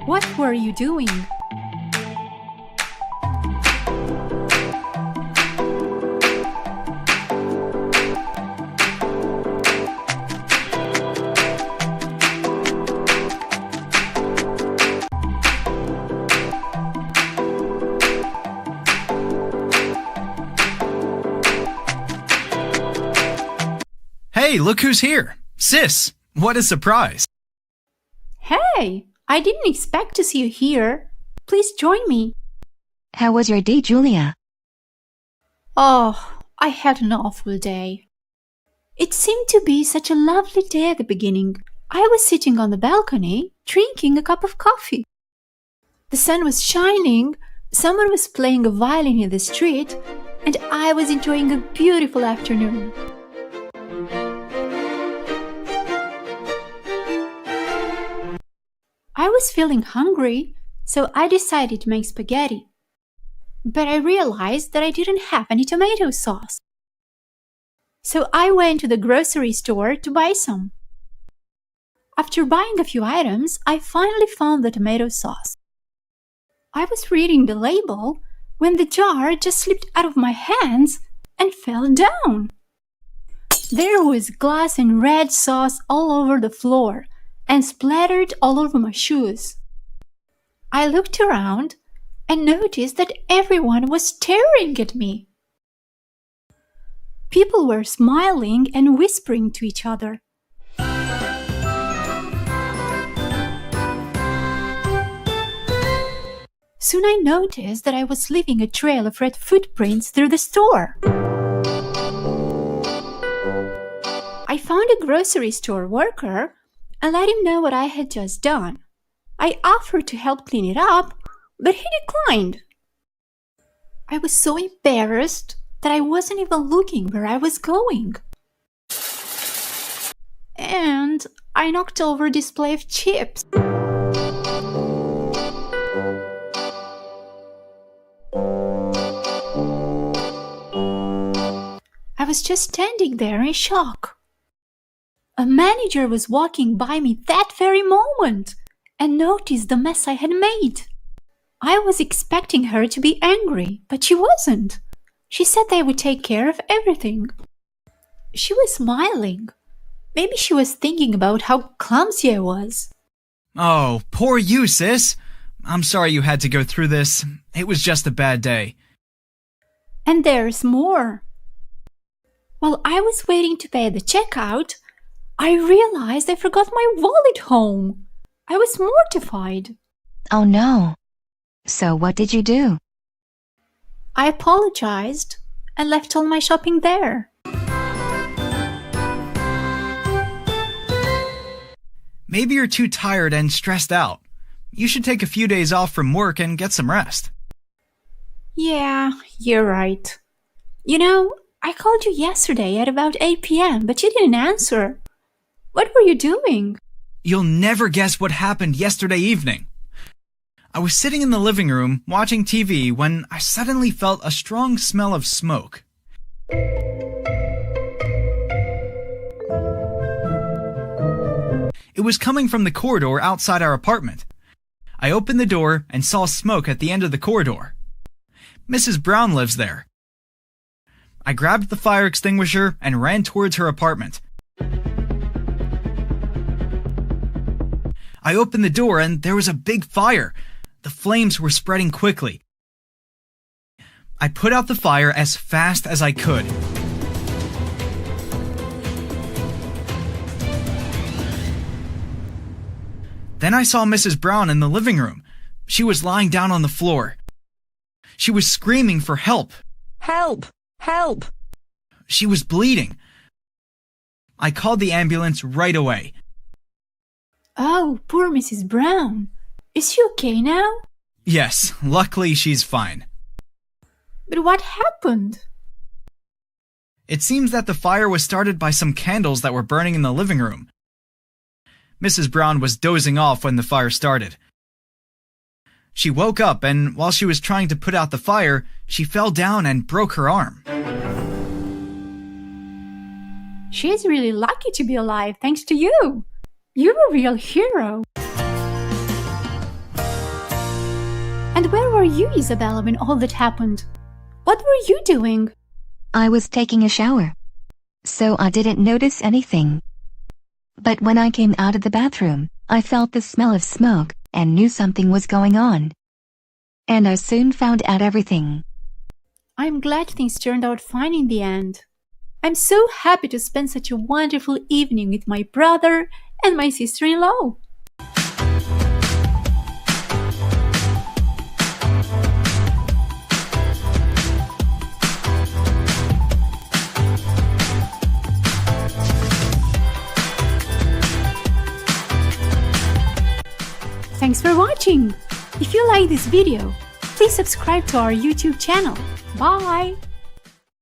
What were you doing? Hey, look who's here! Sis, what a surprise! Hey, I didn't expect to see you here. Please join me. How was your day, Julia? Oh, I had an awful day. It seemed to be such a lovely day at the beginning. I was sitting on the balcony, drinking a cup of coffee. The sun was shining, someone was playing a violin in the street, and I was enjoying a beautiful afternoon. I was feeling hungry, so I decided to make spaghetti. But I realized that I didn't have any tomato sauce. So I went to the grocery store to buy some. After buying a few items, I finally found the tomato sauce. I was reading the label when the jar just slipped out of my hands and fell down. There was glass and red sauce all over the floor and splattered all over my shoes. I looked around and noticed that everyone was staring at me. People were smiling and whispering to each other. Soon I noticed that I was leaving a trail of red footprints through the store. I found a grocery store worker and let him know what I had just done. I offered to help clean it up, but he declined. I was so embarrassed that I wasn't even looking where I was going. And I knocked over a display of chips. I was just standing there in shock. A manager was walking by me that very moment and noticed the mess I had made. I was expecting her to be angry, but she wasn't. She said they would take care of everything. She was smiling. Maybe she was thinking about how clumsy I was. Oh, poor you, sis! I'm sorry you had to go through this. It was just a bad day. And there's more. While I was waiting to pay the checkout, I realized I forgot my wallet home. I was mortified. Oh no. So what did you do? I apologized and left all my shopping there. Maybe you're too tired and stressed out. You should take a few days off from work and get some rest. Yeah, you're right. You know, I called you yesterday at about 8 p.m., but you didn't answer. What were you doing? You'll never guess what happened yesterday evening. I was sitting in the living room watching TV when I suddenly felt a strong smell of smoke. It was coming from the corridor outside our apartment. I opened the door and saw smoke at the end of the corridor. Mrs. Brown lives there. I grabbed the fire extinguisher and ran towards her apartment. I opened the door and there was a big fire. The flames were spreading quickly. I put out the fire as fast as I could. Then I saw Mrs. Brown in the living room. She was lying down on the floor. She was screaming for help. Help! Help! She was bleeding. I called the ambulance right away. Oh, poor Mrs. Brown. Is she okay now? Yes, luckily she's fine. But what happened? It seems that the fire was started by some candles that were burning in the living room. Mrs. Brown was dozing off when the fire started. She woke up and while she was trying to put out the fire, she fell down and broke her arm. She's really lucky to be alive thanks to you. You're a real hero. And where were you, Isabella, when all that happened? What were you doing? I was taking a shower. So I didn't notice anything. But when I came out of the bathroom, I felt the smell of smoke and knew something was going on. And I soon found out everything. I'm glad things turned out fine in the end. I'm so happy to spend such a wonderful evening with my brother and my sister-in-law. Thanks for watching! If you like this video, please subscribe to our YouTube channel. Bye!